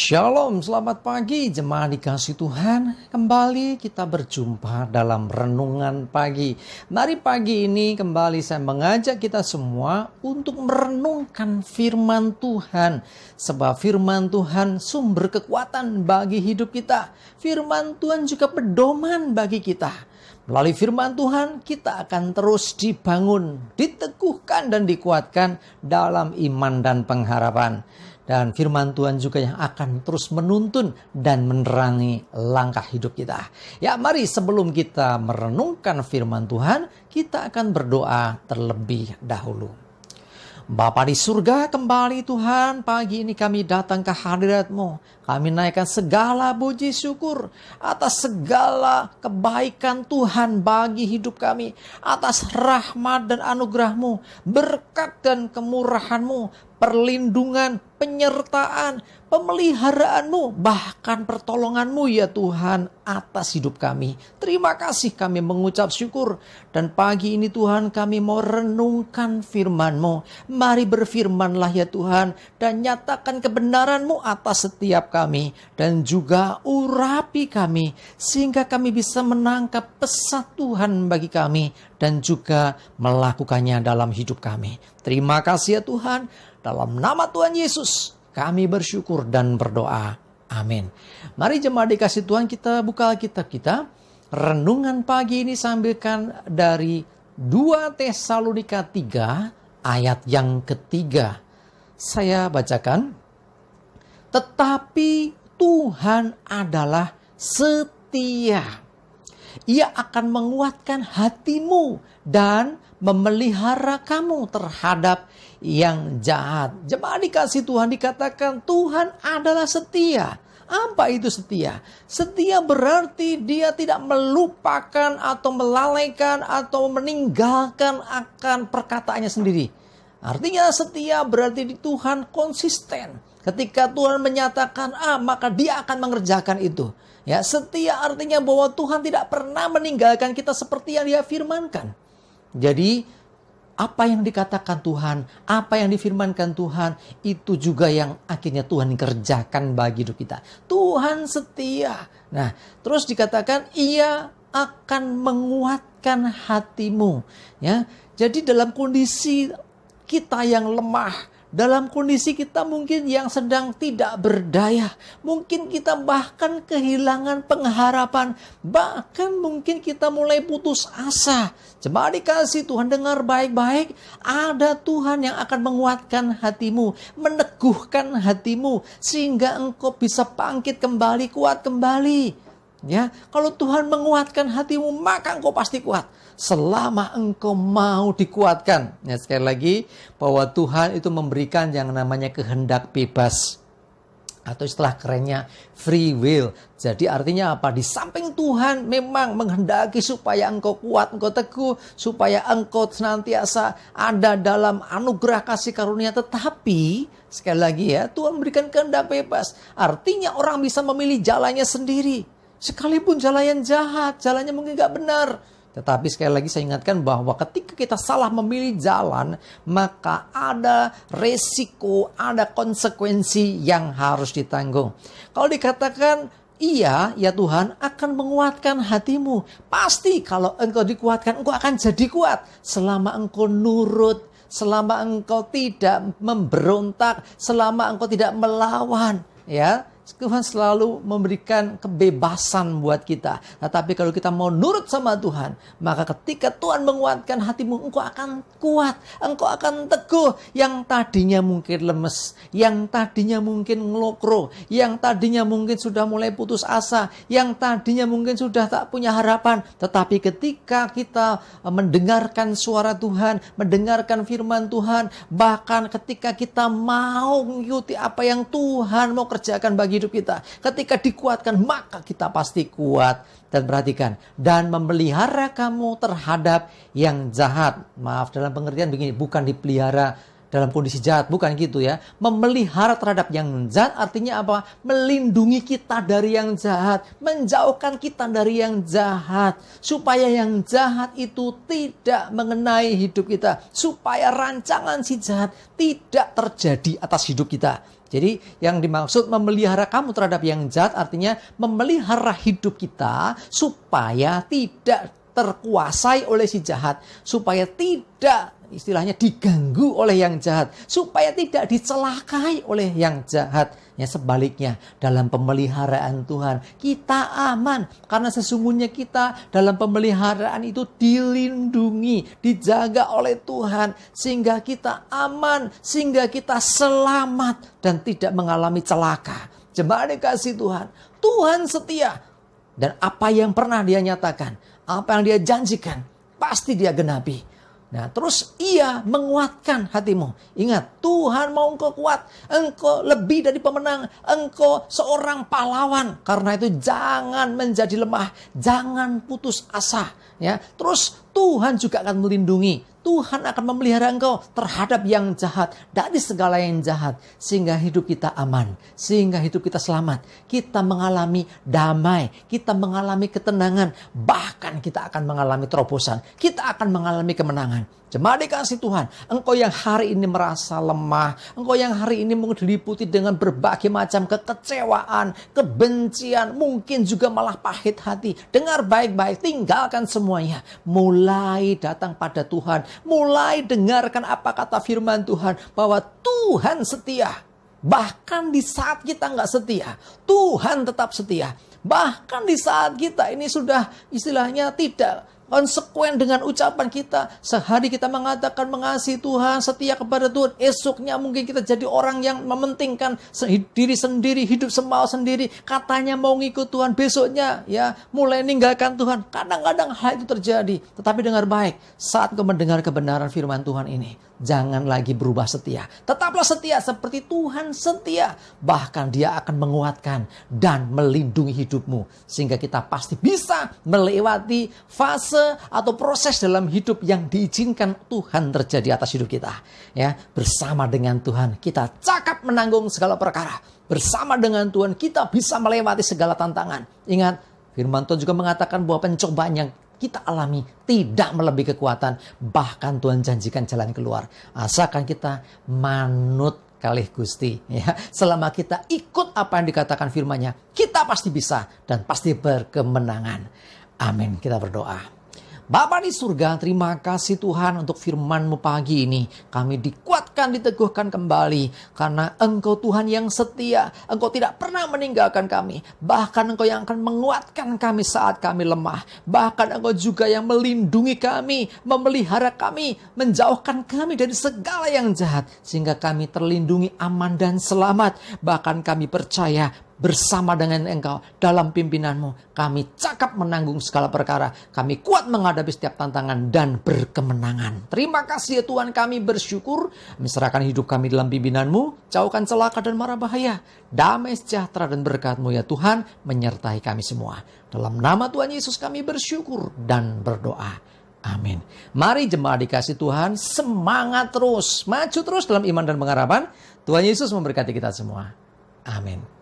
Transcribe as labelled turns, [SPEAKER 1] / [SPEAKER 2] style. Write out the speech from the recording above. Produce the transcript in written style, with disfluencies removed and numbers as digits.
[SPEAKER 1] Shalom, selamat pagi jemaat dikasih Tuhan. Kembali kita berjumpa dalam renungan pagi. Mari pagi ini kembali saya mengajak kita semua untuk merenungkan firman Tuhan. Sebab firman Tuhan sumber kekuatan bagi hidup kita. Firman Tuhan juga pedoman bagi kita. Melalui firman Tuhan kita akan terus dibangun, diteguhkan dan dikuatkan dalam iman dan pengharapan. Dan firman Tuhan juga yang akan terus menuntun dan menerangi langkah hidup kita. Ya, mari sebelum kita merenungkan firman Tuhan, kita akan berdoa terlebih dahulu. Bapa di surga, kembali Tuhan, pagi ini kami datang ke hadirat-Mu. Kami naikkan segala puji syukur atas segala kebaikan Tuhan bagi hidup kami. Atas rahmat dan anugerah-Mu, berkat dan kemurahan-Mu, perlindungan, penyertaan, pemeliharaan-Mu, bahkan pertolongan-Mu ya Tuhan atas hidup kami. Terima kasih kami mengucap syukur. Dan pagi ini Tuhan kami mau renungkan firman-Mu. Mari berfirmanlah ya Tuhan dan nyatakan kebenaran-Mu atas setiap kami. Dan juga urapi kami sehingga kami bisa menangkap pesan Tuhan bagi kami. Dan juga melakukannya dalam hidup kami. Terima kasih ya Tuhan. Dalam nama Tuhan Yesus, kami bersyukur dan berdoa. Amin. Mari jemaat dikasih Tuhan, kita buka Alkitab kita. Renungan pagi ini sambilkan dari 2 Tesalonika 3 ayat yang ketiga. Saya bacakan. Tetapi Tuhan adalah setia. Ia akan menguatkan hatimu dan memelihara kamu terhadap yang jahat. Jemaat dikasih Tuhan, dikatakan Tuhan adalah setia. Apa itu setia? Setia berarti dia tidak melupakan atau melalaikan atau meninggalkan akan perkataannya sendiri. Artinya setia berarti Tuhan konsisten. Ketika Tuhan menyatakan A, maka dia akan mengerjakan itu. Ya, setia artinya bahwa Tuhan tidak pernah meninggalkan kita seperti yang Dia firmankan. Jadi apa yang dikatakan Tuhan, apa yang difirmankan Tuhan, itu juga yang akhirnya Tuhan kerjakan bagi hidup kita. Tuhan setia. Nah, terus dikatakan ia akan menguatkan hatimu. Ya, jadi dalam kondisi kita yang lemah, dalam kondisi kita mungkin yang sedang tidak berdaya, mungkin kita bahkan kehilangan pengharapan, bahkan mungkin kita mulai putus asa. Jemaat dikasih Tuhan, dengar baik-baik, ada Tuhan yang akan menguatkan hatimu, meneguhkan hatimu, sehingga engkau bisa bangkit kembali, kuat kembali. Ya, kalau Tuhan menguatkan hatimu, maka engkau pasti kuat. Selama engkau mau dikuatkan. Ya, sekali lagi, bahwa Tuhan itu memberikan yang namanya kehendak bebas. Atau istilah kerennya free will. Jadi artinya apa? Di samping Tuhan memang menghendaki supaya engkau kuat, engkau teguh, supaya engkau senantiasa ada dalam anugerah kasih karunia. Tetapi sekali lagi ya, Tuhan memberikan kehendak bebas. Artinya orang bisa memilih jalannya sendiri. Sekalipun jalan yang jahat, jalannya mungkin gak benar. Tetapi sekali lagi saya ingatkan bahwa ketika kita salah memilih jalan, maka ada resiko, ada konsekuensi yang harus ditanggung. Kalau dikatakan, iya ya Tuhan akan menguatkan hatimu. Pasti kalau engkau dikuatkan, engkau akan jadi kuat. Selama engkau nurut, selama engkau tidak memberontak, selama engkau tidak melawan. Ya, Tuhan selalu memberikan kebebasan buat kita. Tetapi kalau kita mau nurut sama Tuhan, maka ketika Tuhan menguatkan hatimu, engkau akan kuat, engkau akan teguh. Yang tadinya mungkin lemes, yang tadinya mungkin ngelokro, yang tadinya mungkin sudah mulai putus asa, yang tadinya mungkin sudah tak punya harapan. Tetapi ketika kita mendengarkan suara Tuhan, mendengarkan firman Tuhan, bahkan ketika kita mau mengikuti apa yang Tuhan mau kerjakan bagi hidup kita, ketika dikuatkan maka kita pasti kuat. Dan perhatikan, dan memelihara kamu terhadap yang jahat. Maaf, dalam pengertian begini, bukan dipelihara dalam kondisi jahat, bukan gitu ya. Memelihara terhadap yang jahat artinya apa? Melindungi kita dari yang jahat, menjauhkan kita dari yang jahat, supaya yang jahat itu tidak mengenai hidup kita, supaya rancangan si jahat tidak terjadi atas hidup kita. Jadi yang dimaksud memelihara kamu terhadap yang jahat artinya memelihara hidup kita supaya tidak terkuasai oleh si jahat, supaya tidak istilahnya diganggu oleh yang jahat, supaya tidak dicelakai oleh yang jahat. Ya, sebaliknya, dalam pemeliharaan Tuhan kita aman, karena sesungguhnya kita dalam pemeliharaan itu dilindungi, dijaga oleh Tuhan, sehingga kita aman, sehingga kita selamat dan tidak mengalami celaka. Jemaat dikasih Tuhan, Tuhan setia, dan apa yang pernah Dia nyatakan, apa yang Dia janjikan, pasti Dia genapi. Nah, terus Ia menguatkan hatimu. Ingat, Tuhan mau engkau kuat. Engkau lebih dari pemenang. Engkau seorang pahlawan. Karena itu jangan menjadi lemah. Jangan putus asa. Ya, terus Tuhan juga akan melindungi. Tuhan akan memelihara engkau terhadap yang jahat, dari segala yang jahat, sehingga hidup kita aman, sehingga hidup kita selamat. Kita mengalami damai, kita mengalami ketenangan, bahkan kita akan mengalami terobosan, kita akan mengalami kemenangan. Jemaat dikasih Tuhan, engkau yang hari ini merasa lemah, engkau yang hari ini mungkin diliputi dengan berbagai macam kekecewaan, kebencian, mungkin juga malah pahit hati. Dengar baik-baik, tinggalkan semuanya. Mulai datang pada Tuhan, mulai dengarkan apa kata firman Tuhan, bahwa Tuhan setia. Bahkan di saat kita nggak setia, Tuhan tetap setia. Bahkan di saat kita ini sudah istilahnya tidak konsekuen dengan ucapan kita. Sehari kita mengatakan mengasihi Tuhan, setia kepada Tuhan. Esoknya mungkin kita jadi orang yang mementingkan diri sendiri, hidup semau sendiri. Katanya mau ngikut Tuhan, besoknya ya mulai ninggalkan Tuhan. Kadang-kadang hal itu terjadi. Tetapi dengar baik, saat kau mendengar kebenaran firman Tuhan ini, jangan lagi berubah setia. Tetaplah setia seperti Tuhan setia. Bahkan Dia akan menguatkan dan melindungi hidupmu. Sehingga kita pasti bisa melewati fase atau proses dalam hidup yang diizinkan Tuhan terjadi atas hidup kita. Ya, bersama dengan Tuhan kita cakap menanggung segala perkara. Bersama dengan Tuhan kita bisa melewati segala tantangan. Ingat, firman Tuhan juga mengatakan bahwa pencobaan yang kita alami tidak melebihi kekuatan. Bahkan Tuhan janjikan jalan keluar. Asalkan kita manut kalih Gusti. Ya, selama kita ikut apa yang dikatakan firman-Nya, kita pasti bisa dan pasti berkemenangan. Amin. Kita berdoa. Bapa di surga, terima kasih Tuhan untuk firman-Mu pagi ini. Kami dikuatkan, diteguhkan kembali. Karena Engkau Tuhan yang setia. Engkau tidak pernah meninggalkan kami. Bahkan Engkau yang akan menguatkan kami saat kami lemah. Bahkan Engkau juga yang melindungi kami, memelihara kami, menjauhkan kami dari segala yang jahat. Sehingga kami terlindungi aman dan selamat. Bahkan kami percaya bersama dengan Engkau dalam pimpinan-Mu, kami cakap menanggung segala perkara. Kami kuat menghadapi setiap tantangan dan berkemenangan. Terima kasih ya Tuhan, kami bersyukur. Menyerahkan hidup kami dalam pimpinan-Mu. Jauhkan celaka dan mara bahaya. Damai sejahtera dan berkat-Mu ya Tuhan menyertai kami semua. Dalam nama Tuhan Yesus kami bersyukur dan berdoa. Amin. Mari jemaat dikasih Tuhan, semangat terus, maju terus dalam iman dan pengharapan. Tuhan Yesus memberkati kita semua. Amin.